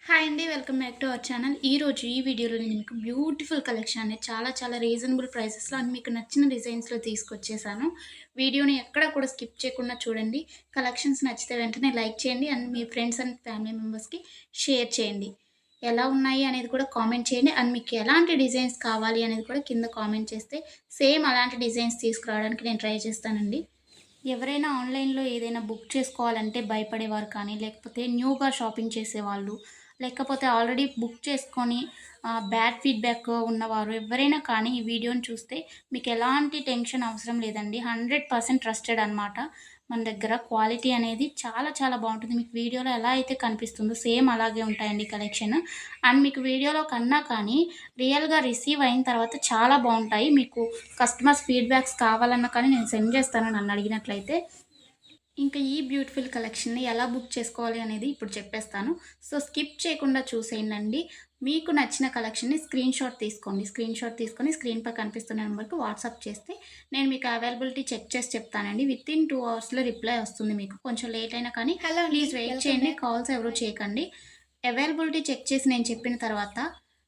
Hi అండి. Welcome back to our channel. ఈరోజు ఈ వీడియోలో నేను మీకు బ్యూటిఫుల్ కలెక్షన్ అనేది చాలా రీజనబుల్ ప్రైసెస్‌లో అండ్ మీకు నచ్చిన డిజైన్స్‌లో తీసుకొచ్చేసాను. వీడియోని ఎక్కడ కూడా స్కిప్ చేయకుండా చూడండి. కలెక్షన్స్ నచ్చితే వెంటనే లైక్ చేయండి and me friends and family మెంబర్స్‌కి షేర్ చేయండి. ఎలా ఉన్నాయి అనేది కూడా కామెంట్ చేయండి. అండ్ మీకు ఎలాంటి డిజైన్స్ కావాలి అనేది కూడా కింద కామెంట్ చేస్తే సేమ్ అలాంటి డిజైన్స్ తీసుకురావడానికి నేను ట్రై చేస్తానండి. ఎవరైనా ఆన్‌లైన్‌లో ఏదైనా బుక్ చేసుకోవాలంటే భయపడేవారు కానీ, లేకపోతే న్యూగా షాపింగ్ చేసేవాళ్ళు, లేకపోతే ఆల్రెడీ బుక్ చేసుకొని బ్యాడ్ ఫీడ్‌బ్యాక్ ఉన్నవారు ఎవ్వరైనా కానీ ఈ వీడియోని చూస్తే మీకు ఎలాంటి టెన్షన్ అవసరం లేదండి. 100% ట్రస్టెడ్ అనమాట. మన దగ్గర క్వాలిటీ అనేది చాలా బావుంటుంది. మీకు వీడియోలో ఎలా అయితే కనిపిస్తుందో సేమ్ అలాగే ఉంటాయండి కలెక్షన్. అండ్ మీకు వీడియోలో కన్నా కానీ రియల్‌గా రిసీవ్ అయిన తర్వాత చాలా బావుంటాయి. మీకు కస్టమర్స్ ఫీడ్‌బ్యాక్స్ కావాలన్నా కానీ నేను సెండ్ చేస్తాను నన్నడిగినట్లయితే. ఇంకా ఈ బ్యూటిఫుల్ కలెక్షన్‌ని ఎలా బుక్ చేసుకోవాలి అనేది ఇప్పుడు చెప్పేస్తాను. సో, స్కిప్ చేయకుండా చూసేయండండి. మీకు నచ్చిన కలెక్షన్‌ని స్క్రీన్‌షాట్ తీసుకోండి. స్క్రీన్‌షాట్ తీసుకొని స్క్రీన్‌పై కనిపిస్తున్న నెంబర్‌కి వాట్సాప్ చేస్తే నేను మీకు అవైలబిలిటీ చెక్ చేసి చెప్తానండి. వితిన్ 2 అవర్స్‌లో రిప్లై వస్తుంది మీకు. కొంచెం లేట్ అయినా కానీ హలో అండి. ప్లీజ్ వెయిట్ వెల్కమ్ చేయండి. బ్యాక్. కాల్స్ ఎవరు చేయకండి. అవైలబిలిటీ చెక్ చేసి నేను చెప్పిన తర్వాత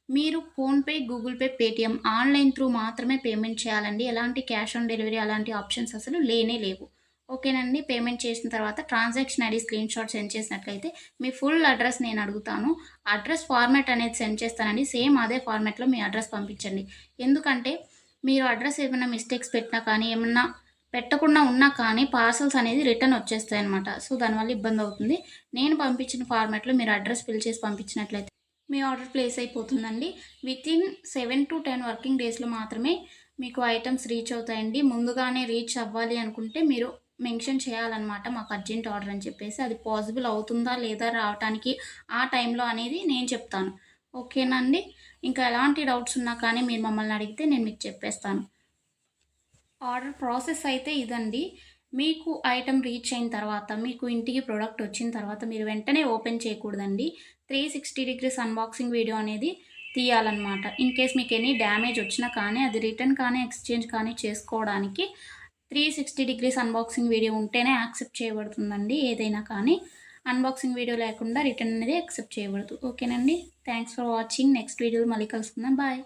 మీరు PhonePe, Google pay, Paytm online through మాత్రమే పేమెంట్ చేయాలండి. ఎలాంటి క్యాష్ ఆన్ డెలివరీ అలాంటి ఆప్షన్స్ అసలు లేనే లేవు. ఓకేనండి. పేమెంట్ చేసిన తర్వాత ట్రాన్సాక్షన్ ఐడీ స్క్రీన్‌షాట్ సెండ్ చేసినట్లయితే మీ ఫుల్ అడ్రెస్ నేను అడుగుతాను. అడ్రెస్ ఫార్మాట్ అనేది సెండ్ చేస్తానండి. సేమ్ అదే ఫార్మాట్‌లో మీ అడ్రెస్ పంపించండి. ఎందుకంటే మీరు అడ్రెస్ ఏమైనా మిస్టేక్స్ పెట్టినా కానీ, ఏమన్నా పెట్టకుండా ఉన్నా కానీ పార్సెల్స్ అనేది రిటర్న్ వచ్చేస్తాయన్నమాట. సో, దానివల్ల ఇబ్బందవుతుంది. నేను పంపించిన ఫార్మాట్‌లో మీరు అడ్రెస్ ఫిల్ చేసి పంపించినట్లయితే మీ ఆర్డర్ ప్లేస్ అయిపోతుందండి. వితిన్ 7-10 వర్కింగ్ డేస్‌లో మాత్రమే మీకు ఐటెమ్స్ రీచ్ అవుతాయండి. ముందుగానే రీచ్ అవ్వాలి అనుకుంటే మీరు మెన్షన్ చేయాలన్నమాట. మాకు అర్జెంట్ ఆర్డర్ అని చెప్పేసి. అది పాసిబుల్ అవుతుందా లేదా రావటానికి ఆ టైంలో అనేది నేను చెప్తాను. ఓకేనా అండి? ఇంకా ఎలాంటి డౌట్స్ ఉన్నా కానీ మీరు మమ్మల్ని అడిగితే నేను మీకు చెప్పేస్తాను. ఆర్డర్ ప్రాసెస్ అయితే ఇదండి. మీకు ఐటెమ్ రీచ్ అయిన తర్వాత, మీకు ఇంటికి ప్రొడక్ట్ వచ్చిన తర్వాత మీరు వెంటనే ఓపెన్ చేయకూడదండి. 360 డిగ్రీస్ అన్బాక్సింగ్ వీడియో అనేది తీయాలన్నమాట. ఇన్ కేస్ మీకు ఎనీ డ్యామేజ్ వచ్చినా కానీ, అది రిటర్న్ కానీ, ఎక్స్‌చేంజ్ కానీ చేసుకోవడానికి 360 డిగ్రీస్ అన్బాక్సింగ్ వీడియో ఉంటేనే యాక్సెప్ట్ చేయబడుతుందండి ఏదైనా కానీ. అన్బాక్సింగ్ వీడియో లేకుండా రిటర్న్ అనేది యాక్సెప్ట్ చేయబడదు. ఓకేనండి. Thanks for watching. నెక్స్ట్ వీడియోలో మళ్ళీ కలుసుకుందాం. బాయ్.